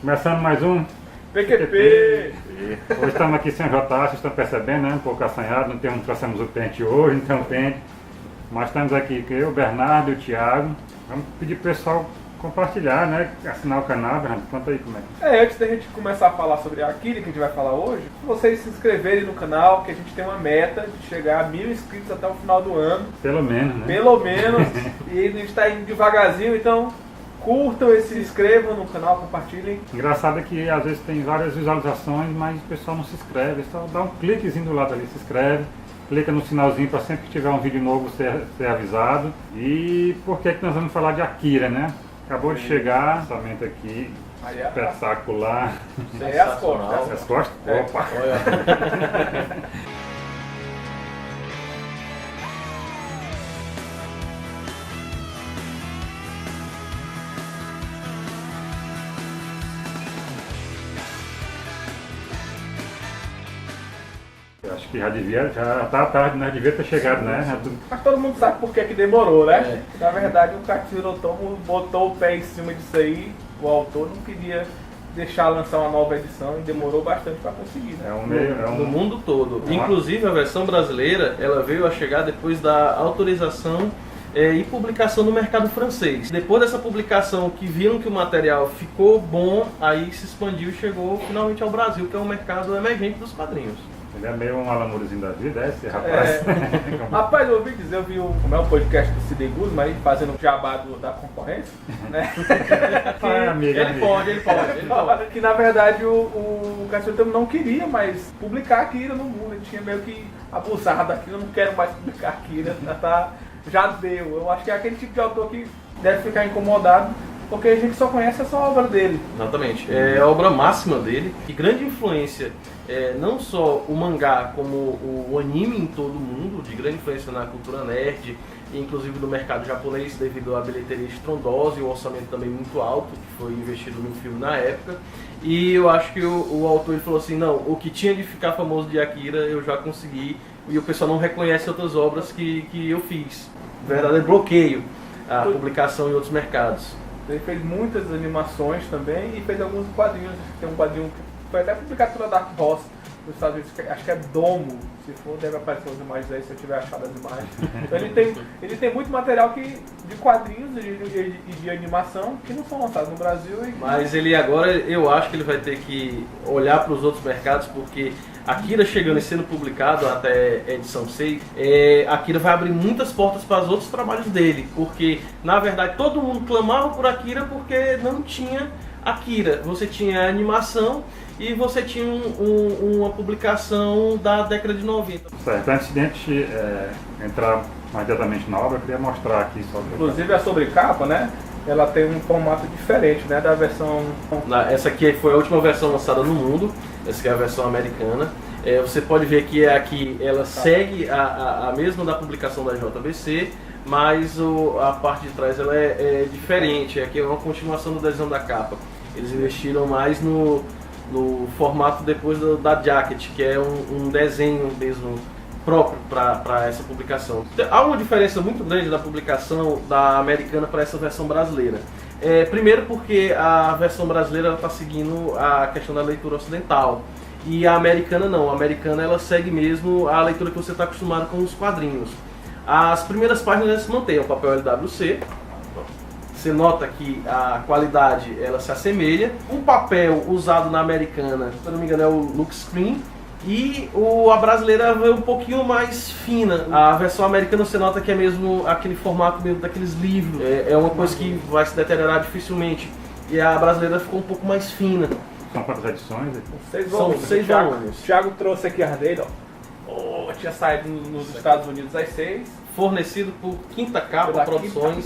Começando mais um PQP! Hoje estamos aqui sem o JA, vocês estão percebendo, né? Um pouco assanhado, não trouxemos o pente hoje, não tem o pente. Mas estamos aqui com eu, o Bernardo e o Thiago. Vamos pedir para o pessoal compartilhar, né? Assinar o canal, Bernardo, conta aí como é. Antes da gente começar a falar sobre aquilo que a gente vai falar hoje, vocês se inscreverem no canal, que a gente tem uma meta de chegar a 1000 inscritos até o final do ano. Pelo menos, né? Pelo menos. E a gente está indo devagarzinho, então curtam e se inscrevam no canal, compartilhem. Engraçado é que às vezes tem várias visualizações, mas o pessoal não se inscreve. Só dá um cliquezinho do lado ali, se inscreve. Clica no sinalzinho para sempre que tiver um vídeo novo ser avisado. E por que nós vamos falar de Akira, né? Acabou de chegar, lançamento aqui, espetacular. É as costas. As costas? Opa! Acho que já tá tarde, né? Devia ter chegado, né? Mas todo mundo sabe por que demorou, né? Na verdade, o Katsuhiro Otomo botou o pé em cima disso aí. O autor não queria deixar lançar uma nova edição e demorou bastante para conseguir. Né? No mundo todo. Inclusive a versão brasileira, ela veio a chegar depois da autorização e publicação no mercado francês. Depois dessa publicação, que viram que o material ficou bom, aí se expandiu e chegou finalmente ao Brasil, que é um mercado emergente dos quadrinhos. Ele é meio um Alamurezinho da vida, esse rapaz. Rapaz, eu ouvi dizer, eu vi o podcast do Sidney Guzman aí, fazendo o jabá da concorrência, né? Ele pode. Que na verdade o Katsuhiro Otomo não queria mais publicar Akira no mundo, ele tinha meio que abusado daquilo, eu não quero mais publicar Akira, já deu. Eu acho que é aquele tipo de autor que deve ficar incomodado, porque a gente só conhece essa obra dele. Exatamente. É a obra máxima dele, que grande influência, não só o mangá, como o anime em todo o mundo, de grande influência na cultura nerd, inclusive no mercado japonês, devido à bilheteria estrondosa e o orçamento também muito alto, que foi investido no filme na época. E eu acho que o autor ele falou assim, não, o que tinha de ficar famoso de Akira eu já consegui, e o pessoal não reconhece outras obras que eu fiz. Verdadeiro bloqueio a publicação em outros mercados. Ele fez muitas animações também e fez alguns quadrinhos. Tem um quadrinho que foi até publicado pela Dark Horse nos Estados Unidos, acho que é Domo. Se for, deve aparecer as imagens aí, se eu tiver achado as imagens. Então ele tem muito material de quadrinhos e de animação que não são lançados no Brasil. Mas ele agora, eu acho que ele vai ter que olhar para os outros mercados, porque Akira chegando e sendo publicado até edição 6, Akira vai abrir muitas portas para os outros trabalhos dele, porque na verdade todo mundo clamava por Akira porque não tinha Akira. Você tinha animação e você tinha uma publicação da década de 90. Certo, antes de a gente entrar mais diretamente na obra, eu queria mostrar aqui só. Inclusive a sobrecapa, né? Ela tem um formato diferente, né, da versão... Essa aqui foi a última versão lançada no mundo, essa aqui é a versão americana. Você pode ver que aqui ela segue a mesma da publicação da JBC, mas a parte de trás ela é diferente. Aqui é uma continuação do desenho da capa. Eles investiram mais no formato depois da jacket, que é um desenho mesmo próprio para essa publicação. Há uma diferença muito grande da publicação da americana para essa versão brasileira. Primeiro porque a versão brasileira está seguindo a questão da leitura ocidental e a americana não. A americana ela segue mesmo a leitura que você está acostumado com os quadrinhos. As primeiras páginas se mantêm, o papel LWC. Você nota que a qualidade ela se assemelha. O papel usado na americana, se não me engano, é o look screen. E a brasileira é um pouquinho mais fina. A versão americana você nota que é mesmo aquele formato mesmo daqueles livros. É uma coisa que vai se deteriorar dificilmente. E a brasileira ficou um pouco mais fina. São quantas edições? São 6 volumes. O Thiago trouxe aqui a dele, ó. Tinha saído nos Estados Unidos às 6. Fornecido por Quinta Capa Produções.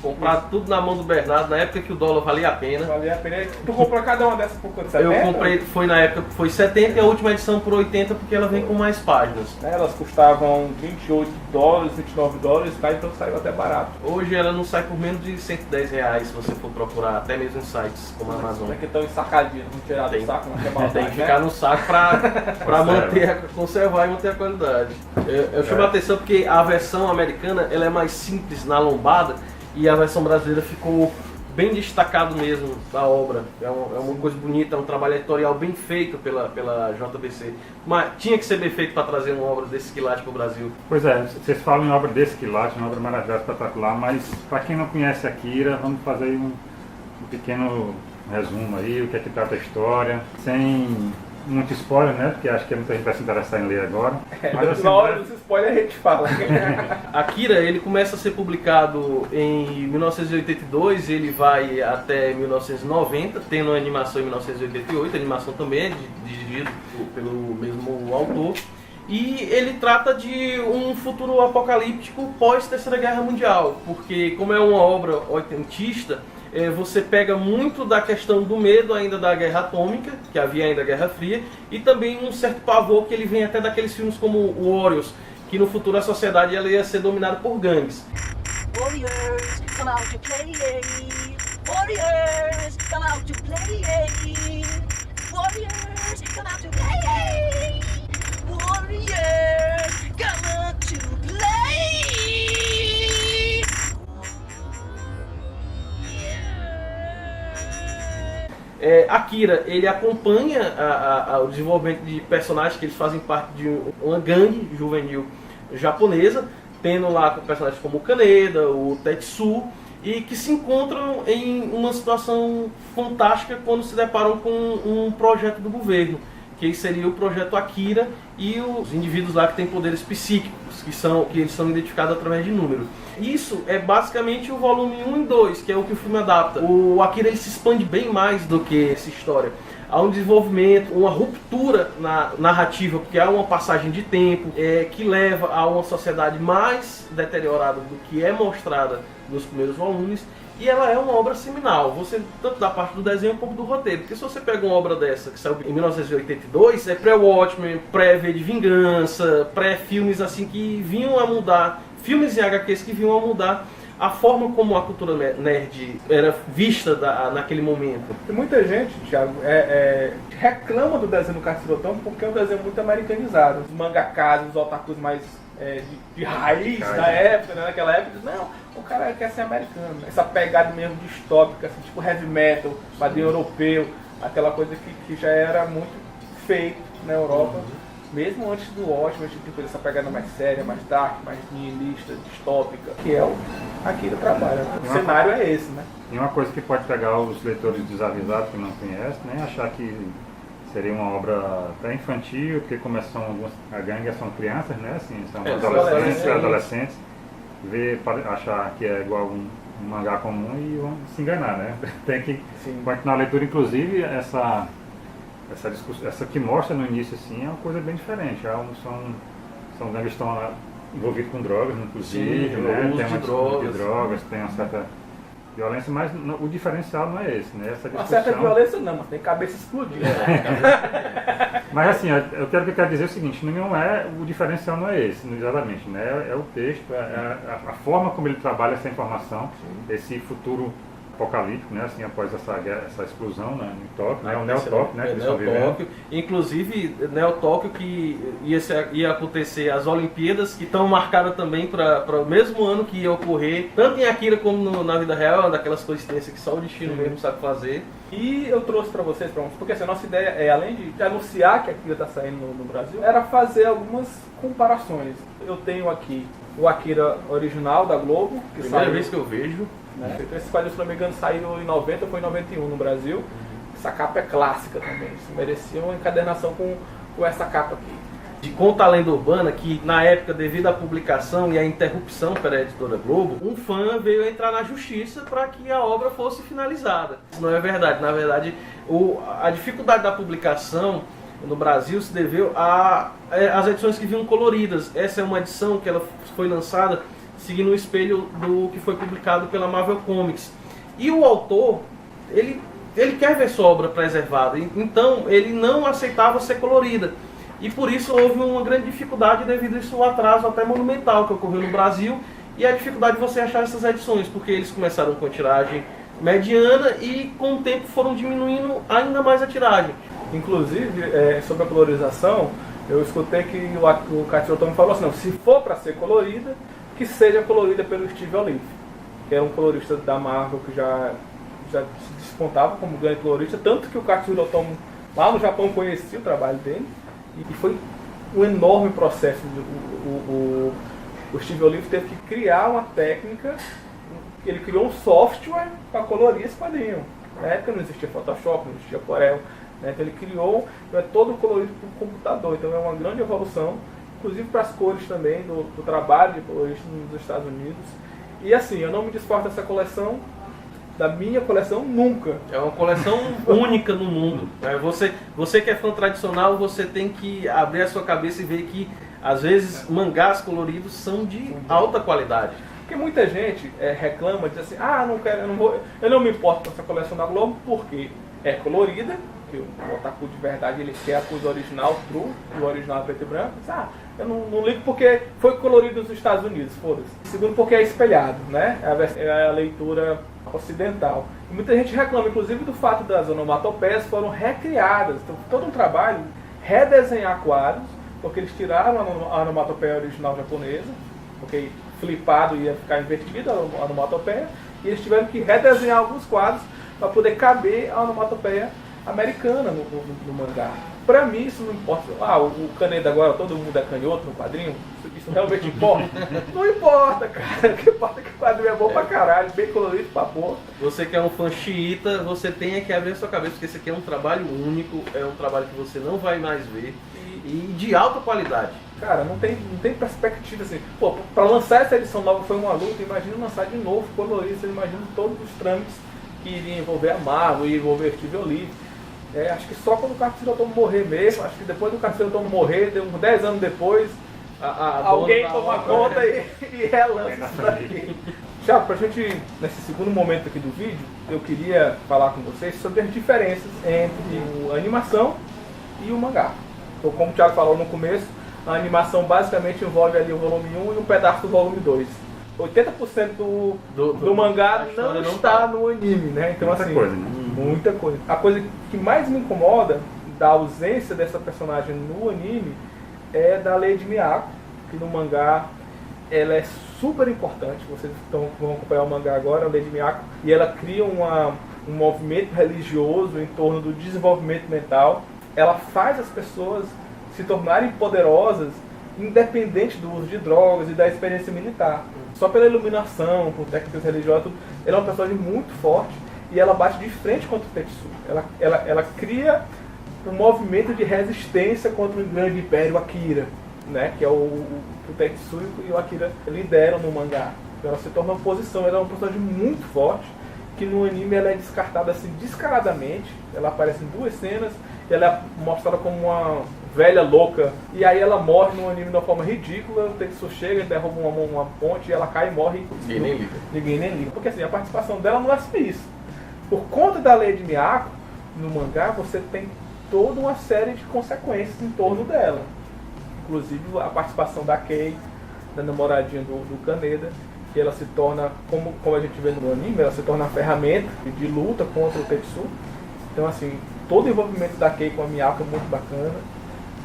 Comprado tudo na mão do Bernardo, na época que o dólar valia a pena. Valia a pena. Tu comprou cada uma dessas por quanto? 70? Eu comprei, foi na época, foi 70 e a última edição por 80 porque ela vem com mais páginas. Elas custavam 28 dólares, 29 dólares, tá? Então saiu até barato. Hoje ela não sai por menos de 110 reais se você for procurar, até mesmo em sites como a Amazon. Não é que estão ensacadinhos, não tirar do saco, não quer maldade, tem que ficar no saco pra conservar e manter a qualidade. Eu chamo a atenção porque a versão americana ela é mais simples na lombada e a versão brasileira ficou bem destacado mesmo da obra. É uma coisa bonita, é um trabalho editorial bem feito pela JBC. Mas tinha que ser bem feito para trazer uma obra desse quilate para o Brasil. Pois é, vocês falam em obra desse quilate, uma obra maravilhosa, espetacular, mas para quem não conhece Akira, vamos fazer aí um pequeno resumo aí, o que é que trata a história, sem muito spoiler, né? Porque acho que muita gente vai se interessar em ler agora. Mas, assim, na hora dos spoilers a gente fala. Akira, ele começa a ser publicado em 1982, ele vai até 1990, tendo a animação em 1988, a animação também é dirigida pelo mesmo autor. E ele trata de um futuro apocalíptico pós-Terceira Guerra Mundial, porque como é uma obra oitentista, você pega muito da questão do medo ainda da guerra atômica, que havia ainda a Guerra Fria, e também um certo pavor que ele vem até daqueles filmes como Warriors, que no futuro a sociedade ela ia ser dominada por gangues. Warriors, come out to play. Warriors, come out to play. Warriors, come out to play. Warriors, come out to play. Akira, ele acompanha o desenvolvimento de personagens que eles fazem parte de uma gangue juvenil japonesa, tendo lá personagens como o Kaneda, o Tetsu, e que se encontram em uma situação fantástica quando se deparam com um projeto do governo, que seria o projeto Akira, e os indivíduos lá que têm poderes psíquicos, que eles são identificados através de números. Isso é basicamente o volume 1 e 2, que é o que o filme adapta. O Akira ele se expande bem mais do que essa história. Há um desenvolvimento, uma ruptura na narrativa, porque há uma passagem de tempo que leva a uma sociedade mais deteriorada do que é mostrada nos primeiros volumes. E ela é uma obra seminal, tanto da parte do desenho como do roteiro. Porque se você pega uma obra dessa, que saiu em 1982, é pré-Watchmen, pré-V de Vingança, pré-filmes assim que vinham a mudar, filmes e HQs que vinham a mudar a forma como a cultura nerd era vista naquele momento. Tem muita gente, Thiago, reclama do desenho do Katsurotomo porque é um desenho muito americanizado. Os mangakas, os otakus mais de raiz da época, né? Naquela época, não, o cara quer ser americano. Essa pegada mesmo distópica, assim, tipo heavy metal, quadrinho europeu, aquela coisa que já era muito feito na Europa, mesmo antes do Watchmen, tipo de coisa, essa pegada mais séria, mais dark, mais nihilista, distópica, que é o Akira trabalha. O cenário é esse, né? E uma coisa que pode pegar os leitores desavisados que não conhecem, nem achar que seria uma obra até infantil, porque como a gangue são crianças, né? Assim, são adolescentes, achar que é igual um mangá comum e vão se enganar, né? Tem que continuar a leitura, inclusive essa que mostra no início assim é uma coisa bem diferente. São gangues que estão envolvidos com drogas, inclusive, né? Tem uma de drogas, tem uma certa violência, mas o diferencial não é esse, né? Essa discussão... Uma certa violência não, mas tem cabeça explodida. Mas assim, eu quero dizer o seguinte, o diferencial não é esse, exatamente, né? É o texto, a forma como ele trabalha essa informação, esse futuro apocalíptico, né? Assim, após essa explosão, né? Em Tóquio, né? O Neo-Tóquio, né? Neo-Tóquio. Inclusive, Neo-Tóquio que ia acontecer as Olimpíadas, que estão marcadas também para o mesmo ano que ia ocorrer, tanto em Akira como na vida real, daquelas coincidências que só o destino mesmo sabe fazer. E eu trouxe para vocês, porque assim, a nossa ideia além de anunciar que Akira está saindo no Brasil, era fazer algumas comparações. Eu tenho aqui o Akira original da Globo, que primeira vez que eu vejo. Né? Esse quadrinho, se não me engano, saiu em 90 ou foi em 91 no Brasil. Essa capa é clássica também. Isso merecia uma encadernação com essa capa aqui. De Conta a Lenda Urbana, que na época, devido à publicação e à interrupção pela editora Globo, um fã veio entrar na justiça para que a obra fosse finalizada. Isso não é verdade. Na verdade, a dificuldade da publicação no Brasil se deveu às edições que vinham coloridas. Essa é uma edição que ela foi lançada seguindo o espelho do que foi publicado pela Marvel Comics. E o autor, ele quer ver sua obra preservada, então ele não aceitava ser colorida. E por isso houve uma grande dificuldade devido a isso atraso até monumental que ocorreu no Brasil e a dificuldade de você achar essas edições, porque eles começaram com tiragem mediana e com o tempo foram diminuindo ainda mais a tiragem. Inclusive, sobre a colorização, eu escutei que o Katsurotomo falou assim, não, se for para ser colorida, que seja colorida pelo Steve Olive, que é um colorista da Marvel que já já se despontava como grande colorista, tanto que o Katsuhiro Otomo lá no Japão conhecia o trabalho dele, e foi um enorme processo. O Steve Olive teve que criar uma técnica, ele criou um software para colorir esse quadrinho. Na época não existia Photoshop, não existia Corel, né? Então ele criou todo colorido por computador, então é uma grande evolução, inclusive para as cores também, do trabalho de colorista nos Estados Unidos. E assim, eu não me desforto dessa coleção, da minha coleção, nunca. É uma coleção única no mundo. Você que é fã tradicional, você tem que abrir a sua cabeça e ver que, às vezes, mangás coloridos são de alta qualidade. Porque muita gente reclama, diz assim, eu não me importo com essa coleção da Globo, porque é colorida, que o otaku de verdade ele quer a coisa original, true, o original preto e branco. Diz, eu não ligo porque foi colorido nos Estados Unidos, foda-se. Segundo, porque é espelhado, né? É a leitura ocidental. E muita gente reclama, inclusive, do fato das onomatopeias foram recriadas. Então, todo um trabalho, redesenhar quadros, porque eles tiraram a onomatopeia original japonesa, porque flipado ia ficar invertido a onomatopeia, e eles tiveram que redesenhar alguns quadros para poder caber a onomatopeia americana no mangá. Pra mim isso não importa. O Kaneda agora, todo mundo é canhoto no quadrinho, isso realmente importa? Não importa, cara. O que importa é que o quadrinho é bom pra caralho, bem colorido pra porra. Você que é um fã xiita, você tem que abrir a sua cabeça, porque esse aqui é um trabalho único, é um trabalho que você não vai mais ver, e de alta qualidade. Cara, não tem perspectiva assim. Pô, pra lançar essa edição nova foi uma luta, imagina lançar de novo colorido, você imagina todos os trâmites que iriam envolver a Marvel e envolver Steve Olive. Acho que só quando o Katsuhiro Otomo morrer mesmo, acho que depois do Katsuhiro Otomo morrer, uns 10 anos depois, alguém toma conta e relança isso daqui. Thiago, pra gente, nesse segundo momento aqui do vídeo, eu queria falar com vocês sobre as diferenças entre a animação e o mangá. Então, como o Thiago falou no começo, a animação basicamente envolve ali o volume 1 e um pedaço do volume 2. 80% do mangá não está no anime, né? Então, muita assim, coisa, né? Muita coisa. A coisa que mais me incomoda da ausência dessa personagem no anime é da Lady Miyako, que no mangá ela é super importante. Vocês vão acompanhar o mangá agora, a Lady Miyako, e ela cria um movimento religioso em torno do desenvolvimento mental. Ela faz as pessoas se tornarem poderosas independente do uso de drogas e da experiência militar. Só pela iluminação, por técnicas religiosas, tudo, ela é uma personagem muito forte e ela bate de frente contra o Tetsu. Ela cria um movimento de resistência contra o grande império Akira, né? Que é o Tetsu e o Akira lideram no mangá. Ela se torna uma oposição, ela é uma personagem muito forte, que no anime ela é descartada assim descaradamente. Ela aparece em 2 cenas, ela é mostrada como uma velha louca, e aí ela morre no anime de uma forma ridícula. O Tetsu chega, derruba uma ponte, e ela cai e morre. Ninguém nem liga. Porque assim, a participação dela não é só isso. Por conta da Lady Miyako, no mangá, você tem toda uma série de consequências em torno dela. Inclusive a participação da Kei, da namoradinha do Kaneda, que ela se torna, como a gente vê no anime, ela se torna uma ferramenta de luta contra o Tetsu. Então assim, todo o envolvimento da Kei com a Miyako é muito bacana.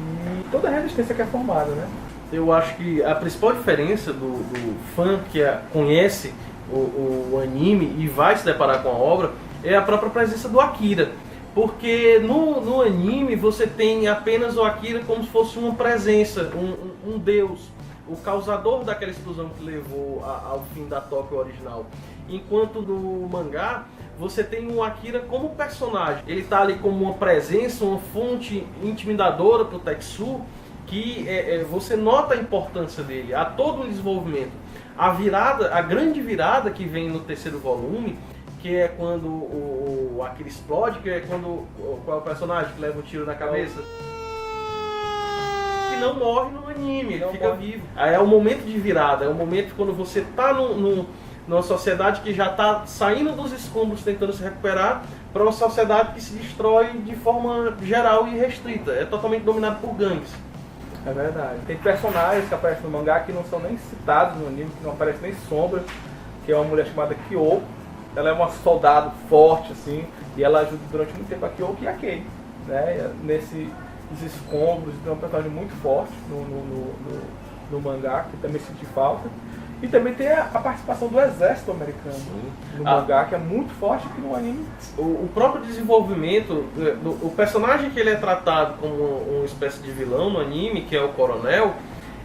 E toda a resistência que é formada, né? Eu acho que a principal diferença do fã que conhece o anime e vai se deparar com a obra é a própria presença do Akira. Porque no anime você tem apenas o Akira como se fosse uma presença, um deus, o causador daquela explosão que levou ao fim da Tóquio original. Enquanto no mangá você tem o Akira como personagem. Ele está ali como uma presença, uma fonte intimidadora para o Tetsu, que você nota a importância dele, há todo um desenvolvimento. A grande virada que vem no 3º volume, que é quando o Akira explode, que é quando qual é o personagem que leva um tiro na cabeça? Que não morre no anime, ele fica vivo. Aí é o momento de virada, é o momento quando você está numa sociedade que já está saindo dos escombros, tentando se recuperar, para uma sociedade que se destrói de forma geral e restrita. É totalmente dominado por gangues. É verdade. Tem personagens que aparecem no mangá que não são nem citados no anime, que não aparece nem sombra, que é uma mulher chamada Kyoko. Ela é uma soldado forte, assim, e ela ajuda durante muito tempo a Kyoko e a Kei, né? Nesses escombros, então é uma personagem muito forte no mangá, que também senti falta. E também tem a participação do exército americano no mangá, que é muito forte aqui no anime. O próprio desenvolvimento, o personagem que ele é tratado como uma espécie de vilão no anime, que é o Coronel,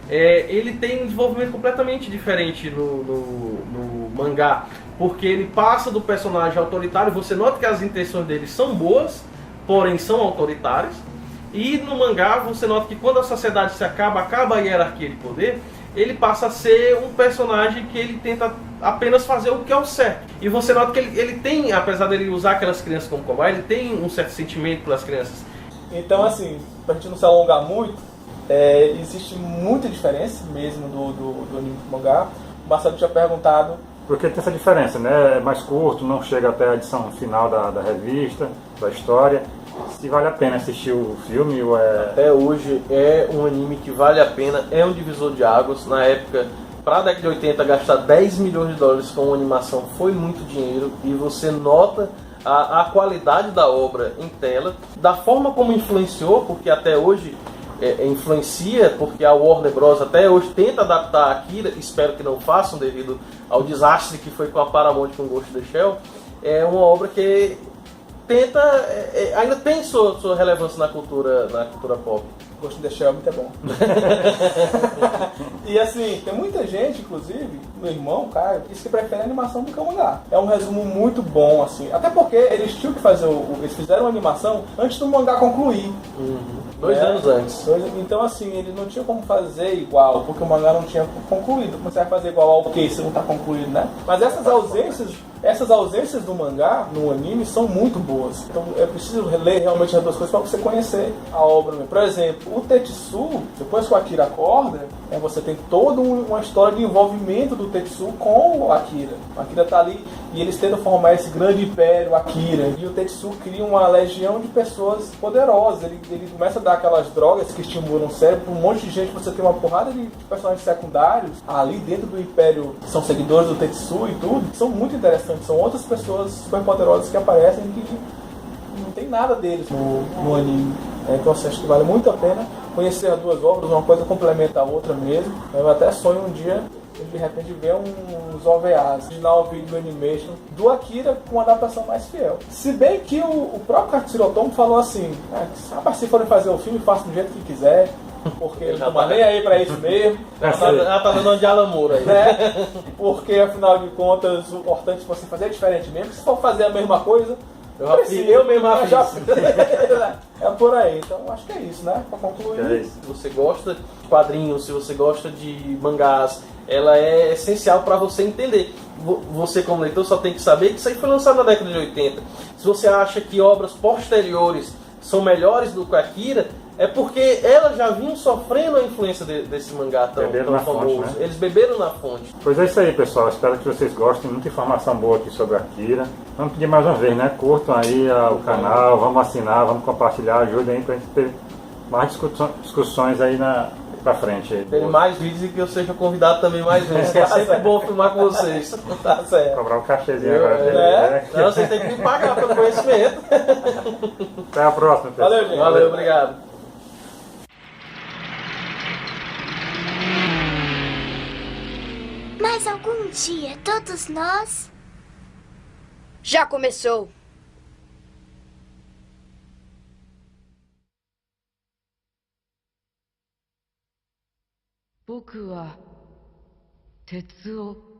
ele tem um desenvolvimento completamente diferente no mangá, porque ele passa do personagem autoritário, você nota que as intenções dele são boas, porém são autoritárias, e no mangá você nota que quando a sociedade se acaba a hierarquia de poder, ele passa a ser um personagem que ele tenta apenas fazer o que é o certo. E você nota que ele tem, apesar dele usar aquelas crianças como cobaia, ele tem um certo sentimento pelas crianças. Então, assim, pra gente não se alongar muito, existe muita diferença mesmo do anime pro mangá. O Marcelo tinha perguntado... Porque tem essa diferença, né? É mais curto, não chega até a edição final da revista, da história. Se vale a pena assistir o filme ou Até hoje é um anime que vale a pena, é um divisor de águas. Na época, para a década de 80, gastar 10 milhões de dólares com uma animação foi muito dinheiro, e você nota a qualidade da obra em tela, da forma como influenciou, porque até hoje influencia, porque a Warner Bros. Até hoje tenta adaptar Akira, espero que não façam devido ao desastre que foi com a Paramount com Ghost in the Shell. É uma obra que tenta, ainda tem sua relevância na cultura pop. Ghost in the Shell é muito bom. E assim, tem muita gente, inclusive, meu irmão, cara, diz que prefere a animação do que o mangá. É um resumo muito bom, assim. Até porque eles tinham que fazer, eles fizeram a animação antes do mangá concluir. Dois anos antes. Então, assim, eles não tinham como fazer igual, porque o mangá não tinha concluído. Como você vai fazer igual ao que se não está concluído, né? Mas essas ausências do mangá no anime são muito boas. Então é preciso ler realmente as duas coisas para você conhecer a obra. Por exemplo, o Tetsu, depois que o Akira acorda, você tem toda uma história de envolvimento do Tetsu com o Akira. O Akira está ali e eles tentam formar esse grande império Akira. E o Tetsu cria uma legião de pessoas poderosas. Ele começa a dar aquelas drogas que estimulam o cérebro para um monte de gente. Você tem uma porrada de personagens secundários ali dentro do império, que são seguidores do Tetsu e tudo, que são muito interessantes. São outras pessoas super poderosas que aparecem que não tem nada deles no anime. Então assim, acho que vale muito a pena conhecer as duas obras, uma coisa complementa a outra mesmo. Eu até sonho um dia, de repente, ver uns OVAs, original video animation do Akira com uma adaptação mais fiel. Se bem que o próprio Katsuhiro Otomo falou assim, se forem fazer o filme, façam do jeito que quiser, porque ele não tá nem aí pra isso mesmo. Ela tá dando uma de Alan Moore aí. Né? Porque, afinal de contas, o importante é você fazer diferente mesmo. Se for fazer a mesma coisa, eu mesmo já é por aí. Então, acho que é isso, né? Pra concluir. Se você gosta de quadrinhos, se você gosta de mangás, ela é essencial para você entender. Você, como leitor, só tem que saber que isso aí foi lançado na década de 80. Se você acha que obras posteriores são melhores do que Akira, é porque elas já vinham sofrendo a influência desse mangá tão famoso. Fonte, né? Eles beberam na fonte. Pois é isso aí, pessoal. Espero que vocês gostem. Muita informação boa aqui sobre Akira. Vamos pedir mais uma vez, né? Curtam aí o canal, vamos assinar, vamos compartilhar, ajudem aí pra gente ter mais discussões aí pra frente. Aí, tem mais vídeos e que eu seja convidado também mais vezes. É sempre bom filmar com vocês. Tá certo. Cobrar um cachezinho agora dele, né? Não, vocês têm que me pagar pelo conhecimento. Até a próxima, pessoal. Valeu, gente. Valeu, obrigado. Mas algum dia todos nós... Já começou. Boku wa Tetsuo.